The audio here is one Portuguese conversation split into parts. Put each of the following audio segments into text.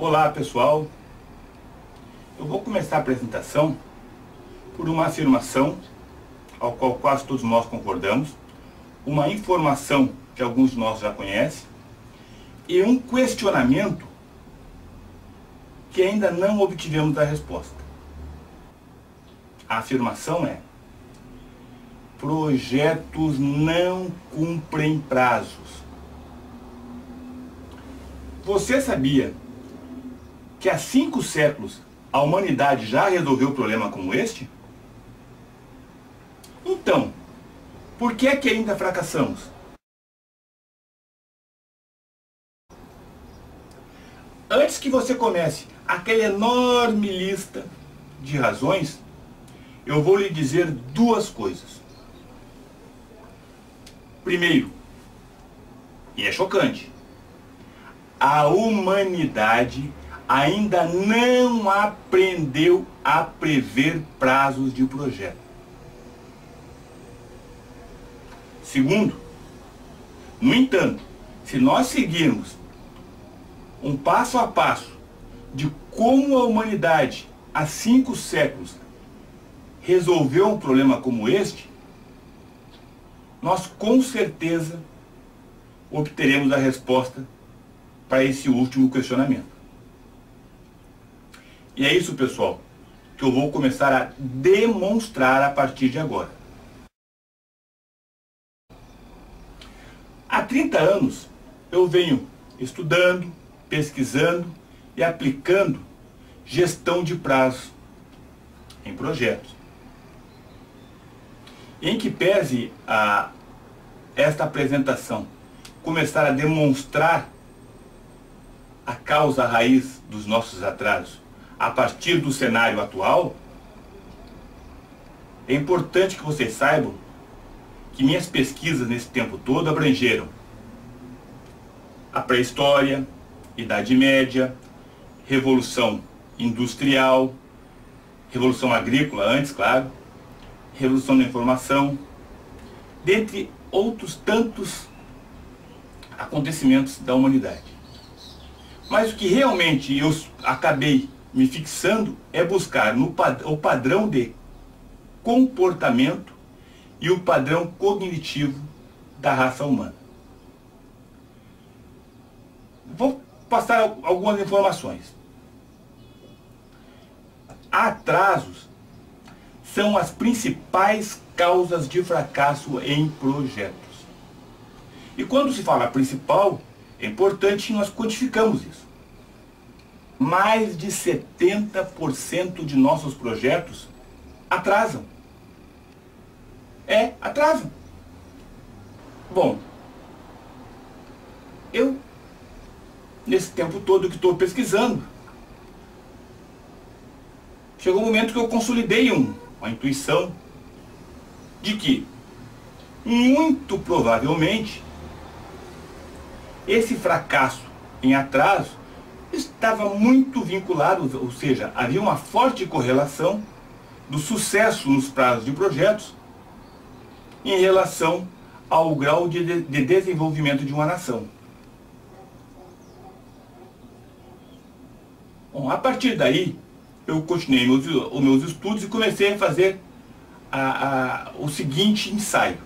Olá pessoal, eu vou começar a apresentação por uma afirmação ao qual quase todos nós concordamos, uma informação que alguns de nós já conhecem e um questionamento que ainda não obtivemos a resposta. A afirmação é: projetos não cumprem prazos. Você sabia que há 5 séculos a humanidade já resolveu um problema como este? Então, por que é que ainda fracassamos? Antes que você comece aquela enorme lista de razões, eu vou lhe dizer duas coisas. Primeiro, e é chocante, a humanidade ainda não aprendeu a prever prazos de projeto. Segundo, no entanto, se nós seguirmos um passo a passo de como a humanidade há 5 séculos resolveu um problema como este, nós com certeza obteremos a resposta para esse último questionamento. E é isso, pessoal, que eu vou começar a demonstrar a partir de agora. Há 30 anos eu venho estudando, pesquisando e aplicando gestão de prazo em projetos. Em que pese esta apresentação começar a demonstrar a causa raiz dos nossos atrasos a partir do cenário atual, é importante que vocês saibam que minhas pesquisas nesse tempo todo abrangeram a pré-história, Idade Média, Revolução Industrial, Revolução Agrícola antes, claro, Revolução da Informação, dentre outros tantos acontecimentos da humanidade. Mas o que realmente eu acabei me fixando é buscar o padrão de comportamento e o padrão cognitivo da raça humana. Vou passar algumas informações. Atrasos são as principais causas de fracasso em projetos. E quando se fala principal, é importante que nós quantificamos isso. Mais de 70% de nossos projetos atrasam. Atrasam. Bom, eu, nesse tempo todo que estou pesquisando, chegou um momento que eu consolidei uma intuição de que, muito provavelmente, esse fracasso em atraso estava muito vinculado, ou seja, havia uma forte correlação do sucesso nos prazos de projetos em relação ao grau de desenvolvimento de uma nação. Bom, a partir daí, eu continuei os meus estudos e comecei a fazer o seguinte ensaio.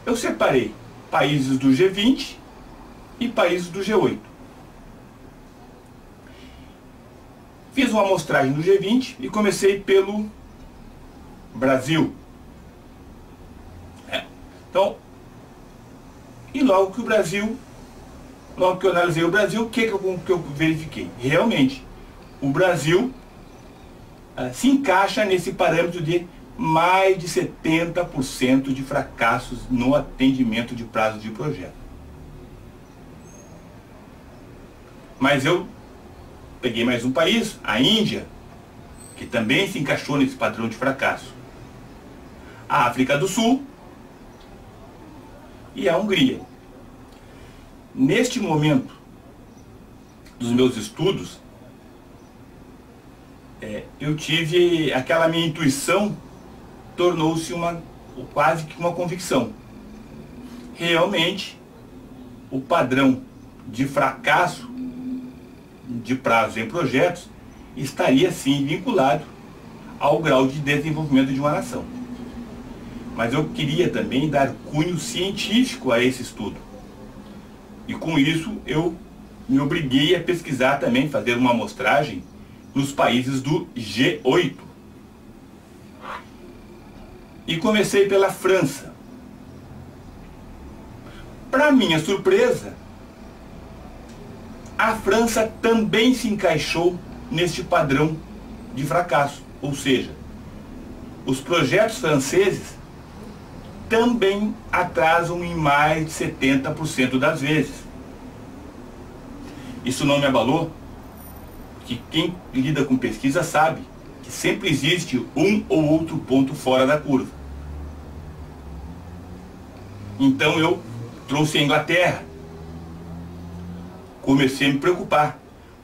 Eu separei países do G20 e países do G8. Fiz uma amostragem do G20 e comecei pelo Brasil. Então, e logo que eu analisei o Brasil, o que eu verifiquei? Realmente, o Brasil se encaixa nesse parâmetro de mais de 70% de fracassos no atendimento de prazos de projeto. Mas eu peguei mais um país, a Índia, que também se encaixou nesse padrão de fracasso. A África do Sul e a Hungria. Neste momento dos meus estudos, eu tive aquela minha intuição, tornou-se quase que uma convicção. Realmente, o padrão de fracasso de prazos em projetos estaria sim vinculado ao grau de desenvolvimento de uma nação. Mas eu queria também dar cunho científico a esse estudo. E com isso eu me obriguei a pesquisar também, fazer uma amostragem nos países do G8. E comecei pela França. Para minha surpresa, a França também se encaixou neste padrão de fracasso. Ou seja, os projetos franceses também atrasam em mais de 70% das vezes. Isso não me abalou, porque quem lida com pesquisa sabe que sempre existe um ou outro ponto fora da curva. Então eu trouxe a Inglaterra. Comecei a me preocupar,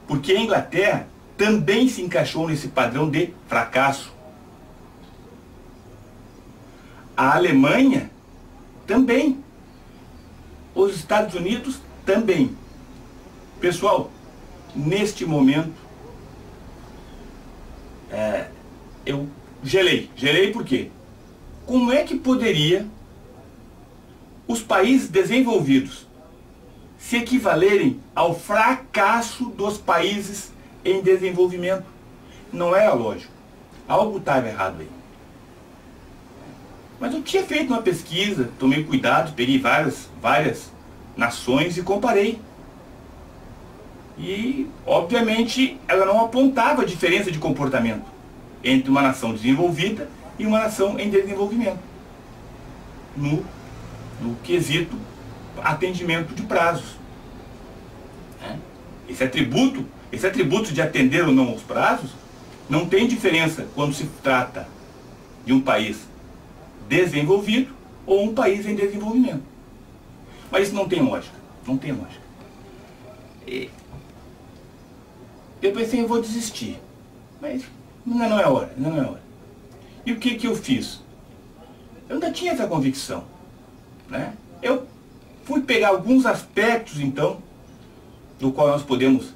porque a Inglaterra também se encaixou nesse padrão de fracasso. A Alemanha também. Os Estados Unidos também. Pessoal, neste momento, eu gelei. Gelei por quê? Como é que poderia os países desenvolvidos se equivalerem ao fracasso dos países em desenvolvimento? Não era lógico. Algo estava errado aí. Mas eu tinha feito uma pesquisa, tomei cuidado, peguei várias nações e comparei. E, obviamente, ela não apontava diferença de comportamento entre uma nação desenvolvida e uma nação em desenvolvimento no quesito atendimento de prazos. Esse atributo de atender ou não aos prazos não tem diferença quando se trata de um país desenvolvido ou um país em desenvolvimento. Mas isso não tem lógica. Não tem lógica. Eu pensei, eu vou desistir. Mas ainda não é hora, ainda não é hora. E o que eu fiz? Eu ainda tinha essa convicção, né? Eu fui pegar alguns aspectos, então, do qual nós podemos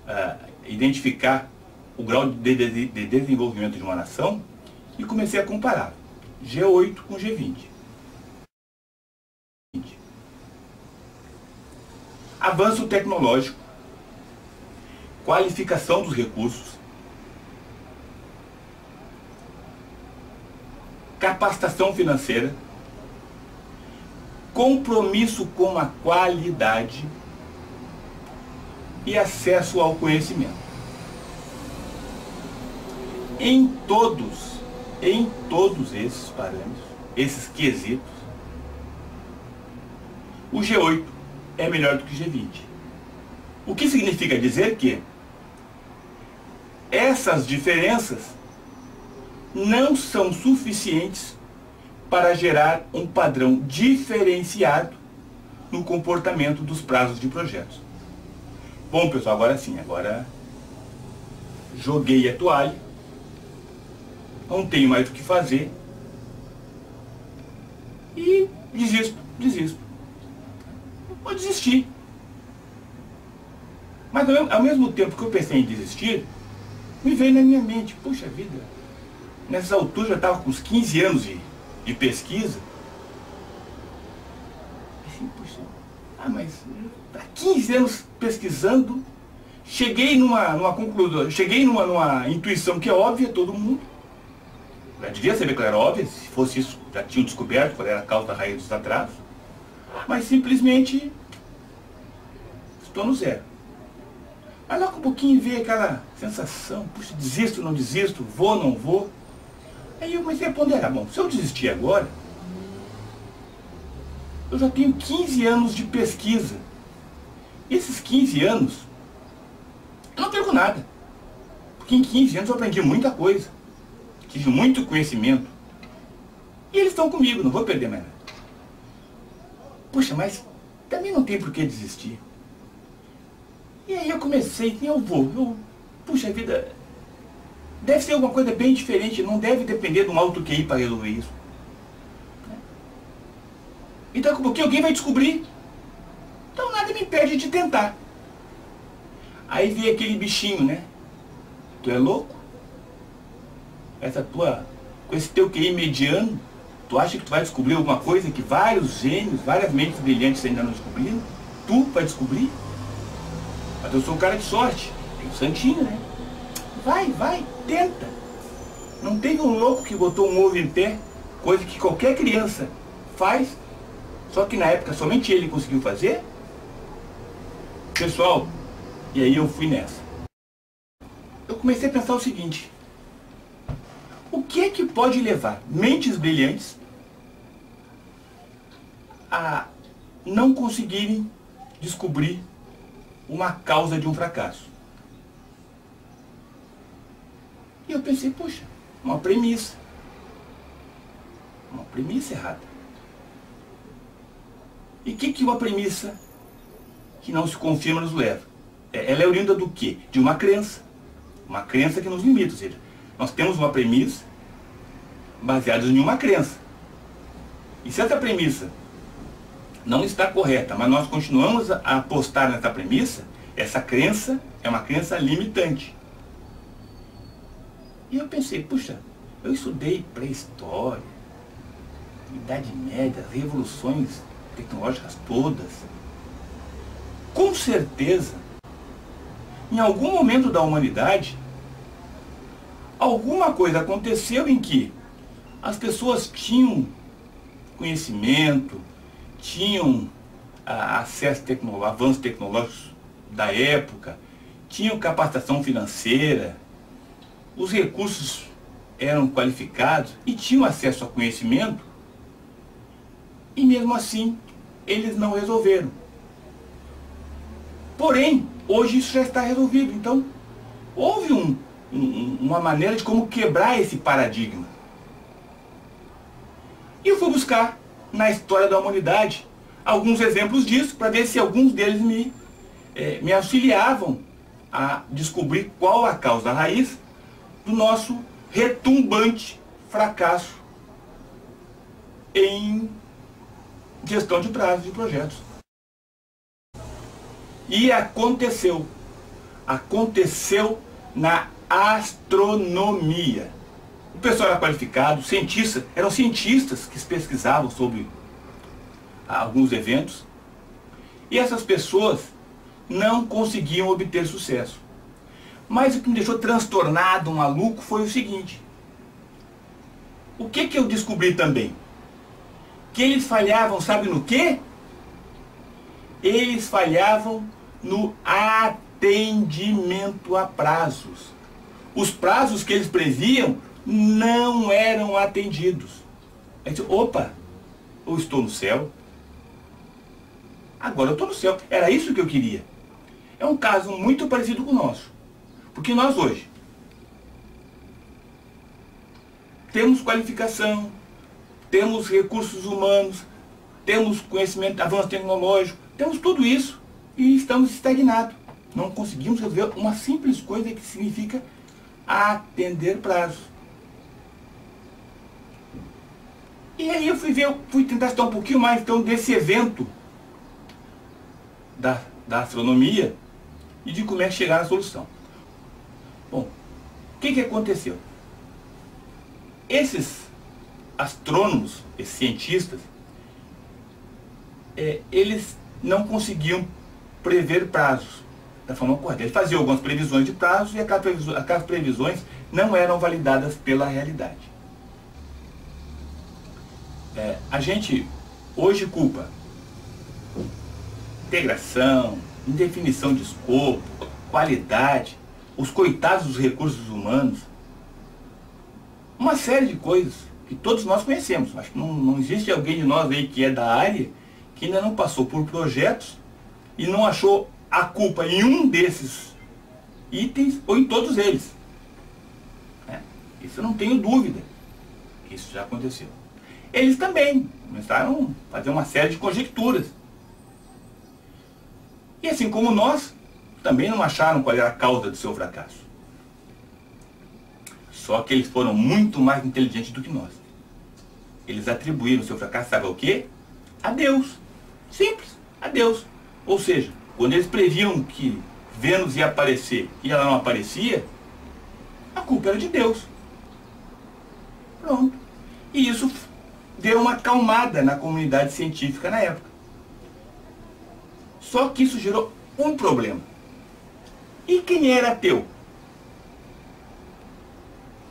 identificar o grau de desenvolvimento de uma nação e comecei a comparar G8 com G20. Avanço tecnológico, qualificação dos recursos, capacitação financeira, compromisso com a qualidade e acesso ao conhecimento. Em todos esses parâmetros, esses quesitos, o G8 é melhor do que o G20. O que significa dizer que essas diferenças não são suficientes para gerar um padrão diferenciado no comportamento dos prazos de projetos. Bom, pessoal, agora sim, agora joguei a toalha, não tenho mais o que fazer e desisto. Vou desistir. Mas ao mesmo tempo que eu pensei em desistir, me veio na minha mente, puxa vida, nessas alturas eu já estava com uns 15 anos de pesquisa. Assim, puxa, mas há 15 anos pesquisando, cheguei numa conclusão, cheguei numa intuição que é óbvia a todo mundo. Já devia saber que ela era óbvia, se fosse isso, já tinham descoberto qual era a causa da raiz dos atrasos. Mas simplesmente estou no zero. Mas logo um pouquinho veio aquela sensação, puxa, desisto, não desisto, vou, não vou. Aí eu comecei a ponderar, bom, se eu desistir agora, eu já tenho 15 anos de pesquisa. E esses 15 anos, eu não perco nada. Porque em 15 anos eu aprendi muita coisa. Tive muito conhecimento. E eles estão comigo, não vou perder mais nada. Puxa, mas também não tem por que desistir. E aí eu comecei, puxa vida, deve ser alguma coisa bem diferente, não deve depender de um alto QI para resolver isso. Então, daqui a pouquinho alguém vai descobrir. Então nada me impede de tentar. Aí veio aquele bichinho, né? Tu é louco? Com esse teu QI mediano, tu acha que tu vai descobrir alguma coisa que vários gênios, várias mentes brilhantes ainda não descobriram? Tu vai descobrir? Mas eu sou um cara de sorte, tem um santinho, né? Vai, tenta. Não teve um louco que botou um ovo em pé, coisa que qualquer criança faz, só que na época somente ele conseguiu fazer? Pessoal, e aí eu fui nessa. Eu comecei a pensar o seguinte: o que é que pode levar mentes brilhantes a não conseguirem descobrir uma causa de um fracasso? E eu pensei, poxa, uma premissa errada. E o que uma premissa que não se confirma nos leva? Ela é oriunda do quê? De uma crença que nos limita, ou seja, nós temos uma premissa baseada em uma crença. E se essa premissa não está correta, mas nós continuamos a apostar nessa premissa, essa crença é uma crença limitante. E eu pensei, puxa, eu estudei pré-história, Idade Média, as revoluções tecnológicas todas. Com certeza, em algum momento da humanidade, alguma coisa aconteceu em que as pessoas tinham conhecimento, tinham acesso tecnológico, avanços tecnológicos da época, tinham capacitação financeira, os recursos eram qualificados e tinham acesso a conhecimento, e mesmo assim eles não resolveram. Porém, hoje isso já está resolvido. Então, houve uma maneira de como quebrar esse paradigma. E eu fui buscar na história da humanidade alguns exemplos disso, para ver se alguns deles me auxiliavam a descobrir qual a causa raiz do nosso retumbante fracasso em gestão de prazos de projetos. E aconteceu na astronomia. O pessoal era qualificado, eram cientistas que pesquisavam sobre alguns eventos, e essas pessoas não conseguiam obter sucesso. Mas o que me deixou transtornado, maluco, foi o seguinte: o que eu descobri também? Que eles falhavam, sabe no quê? Eles falhavam no atendimento a prazos. Os prazos que eles previam não eram atendidos. Aí disse, opa, eu estou no céu. Agora eu estou no céu. Era isso que eu queria. É um caso muito parecido com o nosso. Porque nós hoje temos qualificação, temos recursos humanos, temos conhecimento, avanço tecnológico, temos tudo isso e estamos estagnados. Não conseguimos resolver uma simples coisa que significa atender prazos. E aí eu fui tentar estudar um pouquinho mais então desse evento da astronomia e de como é chegar à solução. Bom, o que aconteceu? Esses astrônomos, esses cientistas, eles não conseguiam prever prazos da forma correta. Eles faziam algumas previsões de prazos e aquelas previsões não eram validadas pela realidade. A gente hoje culpa integração, indefinição de escopo, qualidade, os coitados dos recursos humanos, uma série de coisas que todos nós conhecemos. Acho que não existe alguém de nós aí que é da área que ainda não passou por projetos e não achou a culpa em um desses itens ou em todos eles. Isso eu não tenho dúvida que isso já aconteceu. Eles também começaram a fazer uma série de conjecturas. E assim como nós, também não acharam qual era a causa do seu fracasso. Só que eles foram muito mais inteligentes do que nós. Eles atribuíram o seu fracasso, sabe ao quê? A Deus. Simples, a Deus. Ou seja, quando eles previam que Vênus ia aparecer e ela não aparecia, a culpa era de Deus. Pronto. E isso deu uma acalmada na comunidade científica na época. Só que isso gerou um problema. E quem era ateu?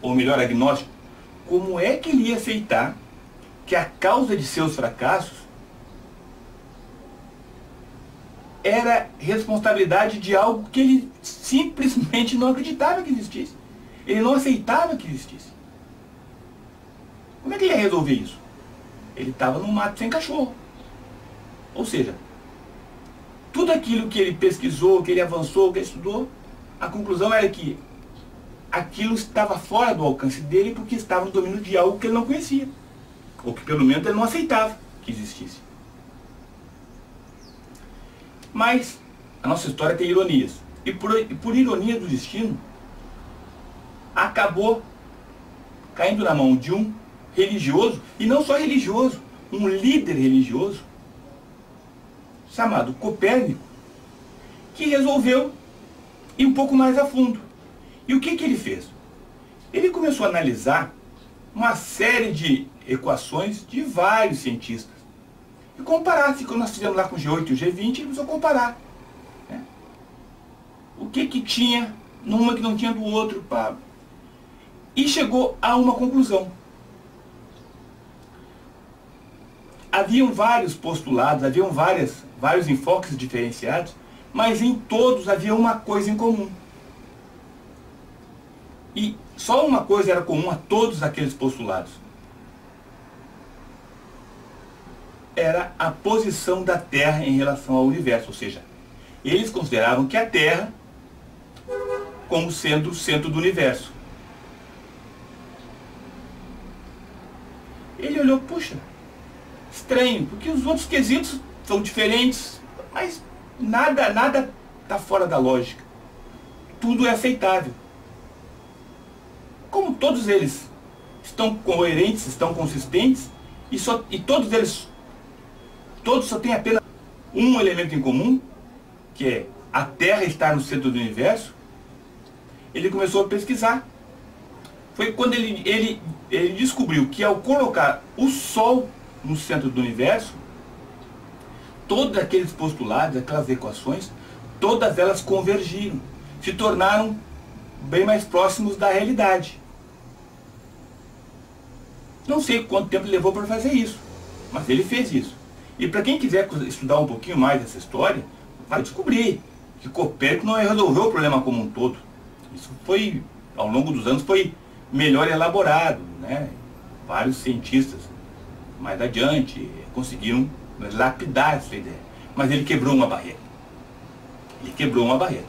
Ou melhor, agnóstico? Como é que ele ia aceitar que a causa de seus fracassos era responsabilidade de algo que ele simplesmente não acreditava que existisse? Ele não aceitava que existisse. Como é que ele ia resolver isso? Ele estava no mato sem cachorro. Ou seja, tudo aquilo que ele pesquisou, que ele avançou, que ele estudou, a conclusão era que aquilo estava fora do alcance dele porque estava no domínio de algo que ele não conhecia. Ou que pelo menos ele não aceitava que existisse. Mas a nossa história tem ironias. E por ironia do destino, acabou caindo na mão de um religioso, e não só religioso, um líder religioso, chamado Copérnico, que resolveu ir um pouco mais a fundo. E o que ele fez? Ele começou a analisar uma série de equações de vários cientistas. E comparar, assim, quando nós fizemos lá com o G8 e o G20, ele começou a comparar, né? O que tinha numa que não tinha do outro. Pá. E chegou a uma conclusão. Haviam vários postulados, haviam vários enfoques diferenciados, mas em todos havia uma coisa em comum. E só uma coisa era comum a todos aqueles postulados. Era a posição da Terra em relação ao universo. Ou seja, eles consideravam que a Terra como sendo o centro do universo. Ele olhou, puxa, estranho, porque os outros quesitos são diferentes, mas nada está fora da lógica. Tudo é aceitável. Como todos eles estão coerentes, estão consistentes, e todos só têm apenas um elemento em comum, que é a Terra estar no centro do universo, ele começou a pesquisar. Foi quando ele descobriu que ao colocar o Sol no centro do universo, todos aqueles postulados, aquelas equações, todas elas convergiram, se tornaram bem mais próximos da realidade. Não sei quanto tempo levou para fazer isso, mas ele fez isso. E para quem quiser estudar um pouquinho mais dessa história, vai descobrir que Copérnico não resolveu o problema como um todo. Isso foi, ao longo dos anos, foi melhor elaborado, né? Vários cientistas mais adiante conseguiram lapidar essa ideia. Mas ele quebrou uma barreira. Ele quebrou uma barreira.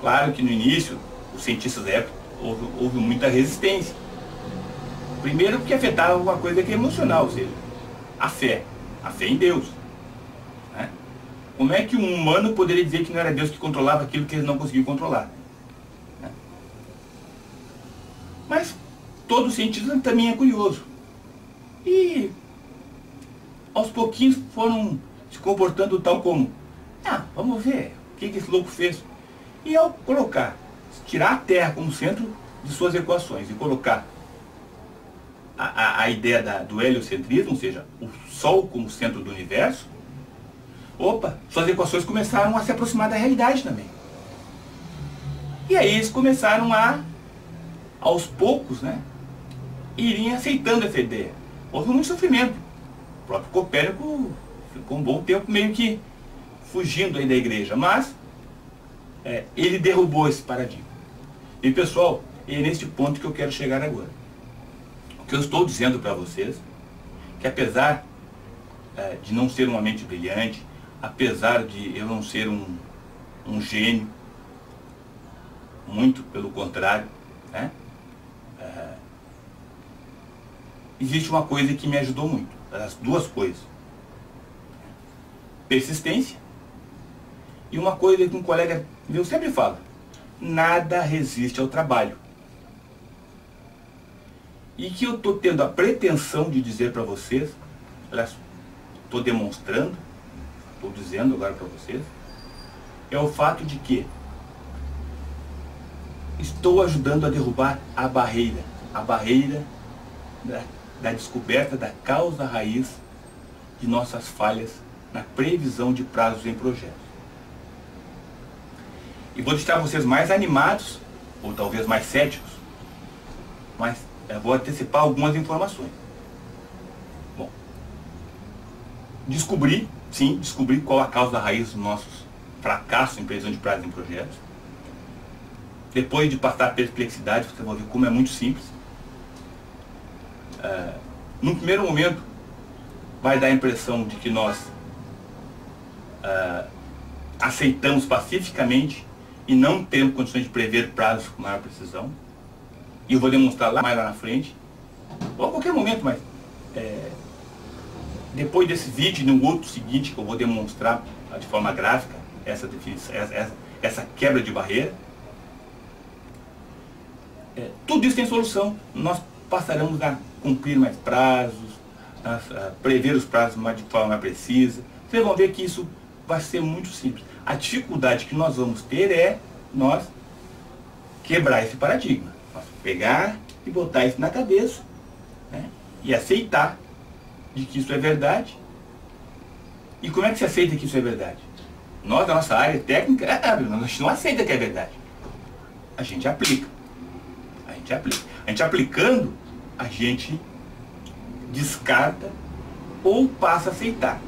Claro que no início, os cientistas da época, houve muita resistência. Primeiro porque afetava uma coisa que é emocional, ou seja, a fé em Deus. Né? Como é que um humano poderia dizer que não era Deus que controlava aquilo que eles não conseguiam controlar? Né? Mas todo cientista também é curioso. E aos pouquinhos foram se comportando tal como, vamos ver o que esse louco fez. E ao tirar a Terra como centro de suas equações e colocar a ideia do heliocentrismo, ou seja, o Sol como centro do universo, suas equações começaram a se aproximar da realidade também. E aí eles começaram aos poucos, né, irem aceitando essa ideia. Houve muito sofrimento. O próprio Copérnico ficou um bom tempo meio que fugindo aí da igreja, mas ele derrubou esse paradigma. E pessoal, é neste ponto que eu quero chegar agora. O que eu estou dizendo para vocês, que apesar de não ser uma mente brilhante, apesar de eu não ser um gênio, muito pelo contrário, né? Existe uma coisa que me ajudou muito, as duas coisas: persistência, e uma coisa que um colega meu sempre fala: nada resiste ao trabalho. E que eu estou tendo a pretensão de dizer para vocês, estou demonstrando, estou dizendo agora para vocês, é o fato de que estou ajudando a derrubar a barreira da descoberta da causa raiz de nossas falhas na previsão de prazos em projetos. E vou deixar vocês mais animados, ou talvez mais céticos, mas eu vou antecipar algumas informações. Bom, descobri qual a causa raiz dos nossos fracassos em previsão de prazos em projetos. Depois de passar a perplexidade, você vai ver como é muito simples. Num primeiro momento, vai dar a impressão de que nós aceitamos pacificamente e não temos condições de prever prazos com maior precisão. E eu vou demonstrar mais lá na frente, ou a qualquer momento, mas depois desse vídeo, no outro seguinte, que eu vou demonstrar de forma gráfica essa definição, essa quebra de barreira. Tudo isso tem solução. Nós passaremos a cumprir mais prazos, a prever os prazos de forma mais precisa. Vocês vão ver que isso vai ser muito simples. A dificuldade que nós vamos ter é nós quebrar esse paradigma. Nós pegar e botar isso na cabeça, né, e aceitar de que isso é verdade. E como é que se aceita que isso é verdade? Nós, da nossa área técnica, a gente não aceita que é verdade. A gente aplica. A gente aplicando, a gente descarta ou passa a aceitar.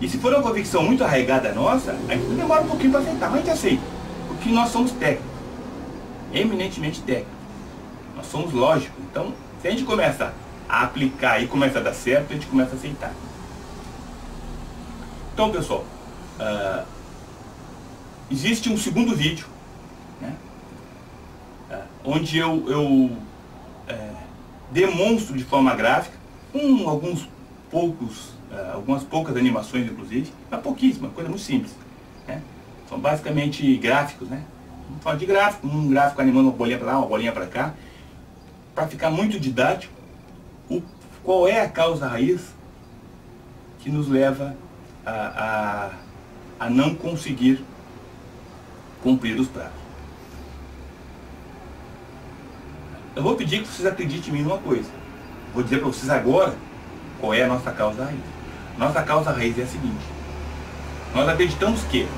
E se for uma convicção muito arraigada nossa, a gente demora um pouquinho para aceitar, mas a gente aceita. Porque nós somos técnicos, eminentemente técnicos. Nós somos lógicos. Então, se a gente começa a aplicar e começa a dar certo, a gente começa a aceitar. Então, pessoal, existe um segundo vídeo, né, onde eu demonstro de forma gráfica, algumas poucas animações inclusive, mas pouquíssimas, coisa muito simples, né? São basicamente gráficos, né? Vamos falar de gráfico, um gráfico animando uma bolinha para lá, uma bolinha para cá, para ficar muito didático. Qual é a causa raiz que nos leva a não conseguir cumprir os prazos? Eu vou pedir que vocês acreditem em mim numa coisa. Vou dizer para vocês agora qual é a nossa causa raiz. Nossa causa raiz é a seguinte: nós acreditamos que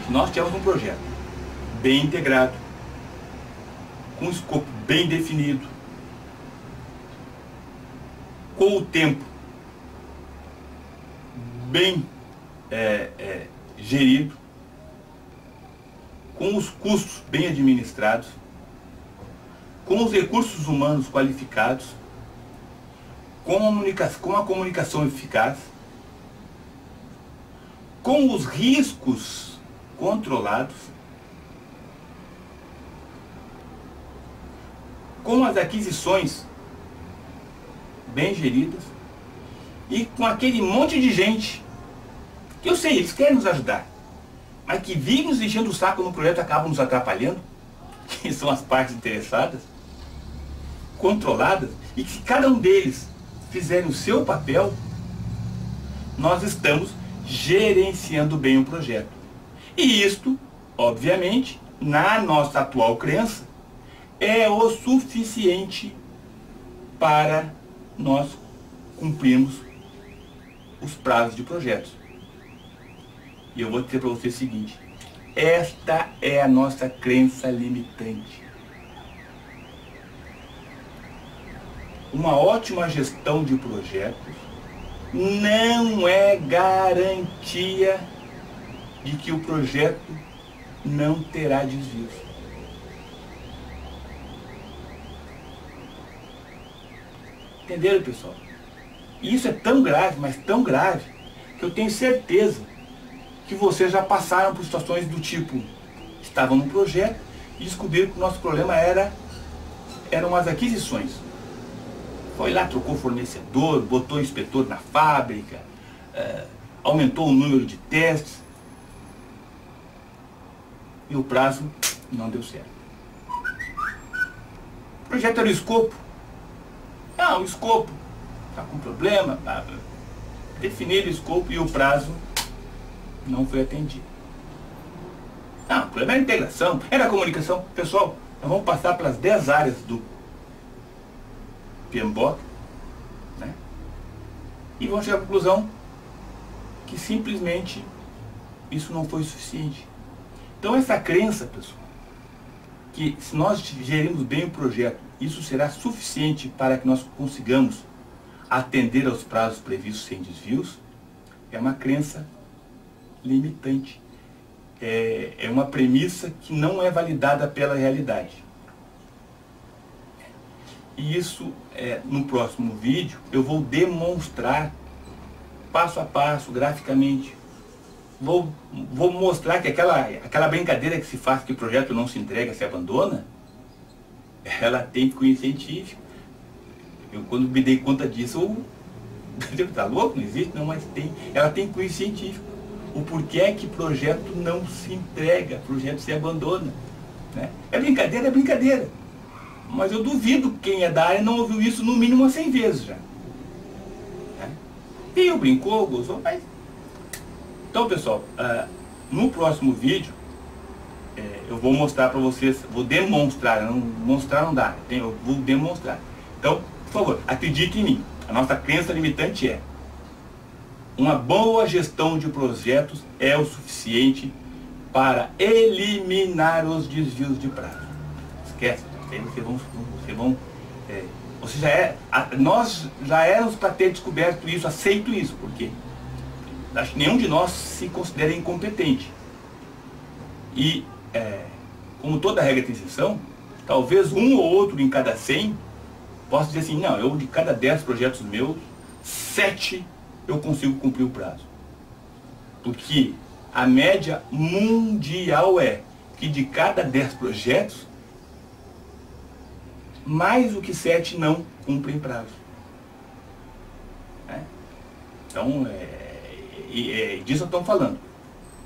se nós tivermos um projeto bem integrado, com um escopo bem definido, com o tempo bem gerido, com os custos bem administrados, com os recursos humanos qualificados, com a comunicação eficaz, com os riscos controlados, com as aquisições bem geridas e com aquele monte de gente que eu sei, eles querem nos ajudar, mas que vivem nos enchendo o saco no projeto e acabam nos atrapalhando, que são as partes interessadas, controladas, e que se cada um deles fizerem o seu papel, nós estamos gerenciando bem o projeto. E isto, obviamente, na nossa atual crença, é o suficiente para nós cumprirmos os prazos de projetos. E eu vou dizer para você o seguinte: esta é a nossa crença limitante. Uma ótima gestão de projetos não é garantia de que o projeto não terá desvios. Entenderam, pessoal? E isso é tão grave, mas tão grave, que eu tenho certeza que vocês já passaram por situações do tipo: estavam no projeto e descobriram que o nosso problema eram as aquisições. Foi lá, trocou fornecedor, botou inspetor na fábrica, aumentou o número de testes e o prazo não deu certo. O projeto era o escopo. Não, o escopo está com problema, definir o escopo e o prazo não foi atendido. Não, o problema era a integração, era a comunicação. Pessoal, nós vamos passar pelas 10 áreas do PMBOK, né? E vamos chegar à conclusão que simplesmente isso não foi suficiente. Então essa crença, pessoal, que se nós gerirmos bem o projeto, isso será suficiente para que nós consigamos atender aos prazos previstos sem desvios, é uma crença limitante. É uma premissa que não é validada pela realidade. E isso, no próximo vídeo, eu vou demonstrar passo a passo, graficamente. Vou mostrar que aquela brincadeira que se faz, que o projeto não se entrega, se abandona, ela tem cunho científico. Eu, quando me dei conta disso, tá louco? Não existe? Não, mas tem. Ela tem cunho científico. O porquê é que projeto não se entrega, projeto se abandona, né? É brincadeira, é brincadeira. Mas eu duvido quem é da área não ouviu isso no mínimo umas 100 vezes já. Né? E eu brincou, gozou, mas... Então, pessoal, no próximo vídeo, eu vou mostrar para vocês, vou demonstrar, mostrar não dá, eu vou demonstrar. Então, por favor, acredite em mim. A nossa crença limitante é: uma boa gestão de projetos é o suficiente para eliminar os desvios de prazo. Esquece, nós já éramos para ter descoberto isso, aceito isso, porque acho que nenhum de nós se considera incompetente. E, como toda regra tem exceção, talvez um ou outro em cada 100 possa dizer assim: não, eu de cada 10 projetos meus, 7 eu consigo cumprir o prazo. Porque a média mundial é que de cada 10 projetos, mais do que 7 não cumprem prazo. Né? Então, disso eu estou falando.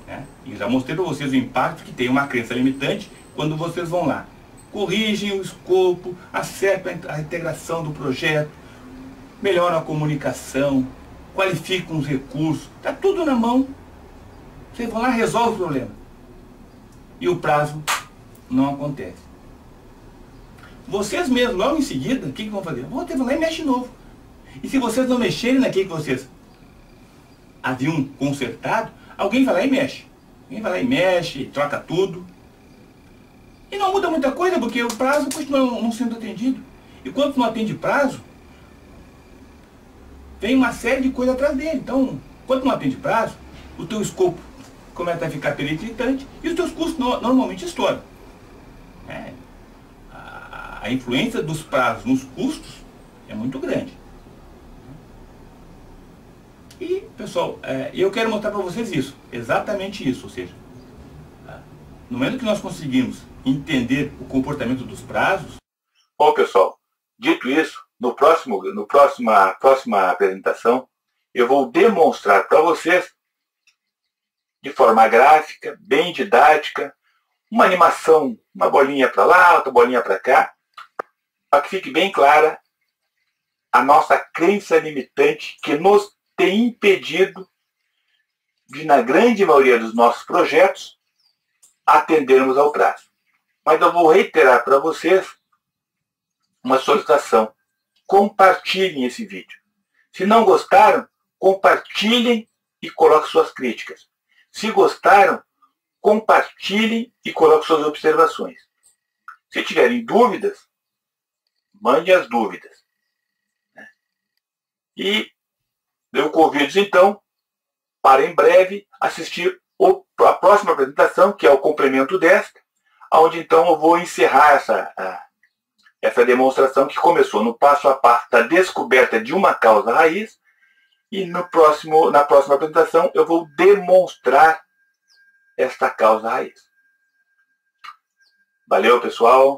Né? E já mostrei para vocês o impacto que tem uma crença limitante quando vocês vão lá. Corrigem o escopo, acertam a integração do projeto, melhoram a comunicação, qualificam os recursos, está tudo na mão. Vocês vão lá e resolvem o problema. E o prazo não acontece. Vocês mesmos, logo em seguida, o que vão fazer? Vão lá e mexe de novo. E se vocês não mexerem naquilo que vocês haviam consertado, alguém vai lá e mexe. Alguém vai lá e mexe, troca tudo. E não muda muita coisa, porque o prazo continua não sendo atendido. E quando não atende prazo, vem uma série de coisas atrás dele. Então, quando não atende prazo, o teu escopo começa a ficar periclitante e os teus custos normalmente estouram. A influência dos prazos nos custos é muito grande. E, pessoal, eu quero mostrar para vocês isso, exatamente isso, ou seja, no momento que nós conseguimos entender o comportamento dos prazos... Bom, pessoal, dito isso, na próxima apresentação, eu vou demonstrar para vocês, de forma gráfica, bem didática, uma animação, uma bolinha para lá, outra bolinha para cá, para que fique bem clara a nossa crença limitante que nos tem impedido de, na grande maioria dos nossos projetos, atendermos ao prazo. Mas eu vou reiterar para vocês uma solicitação. Compartilhem esse vídeo. Se não gostaram, compartilhem e coloquem suas críticas. Se gostaram, compartilhem e coloquem suas observações. Se tiverem dúvidas, mande as dúvidas. E eu convido, então, para em breve assistir a próxima apresentação, que é o complemento desta, onde então eu vou encerrar essa demonstração que começou no passo a passo da descoberta de uma causa raiz, e na próxima apresentação eu vou demonstrar esta causa raiz. Valeu, pessoal!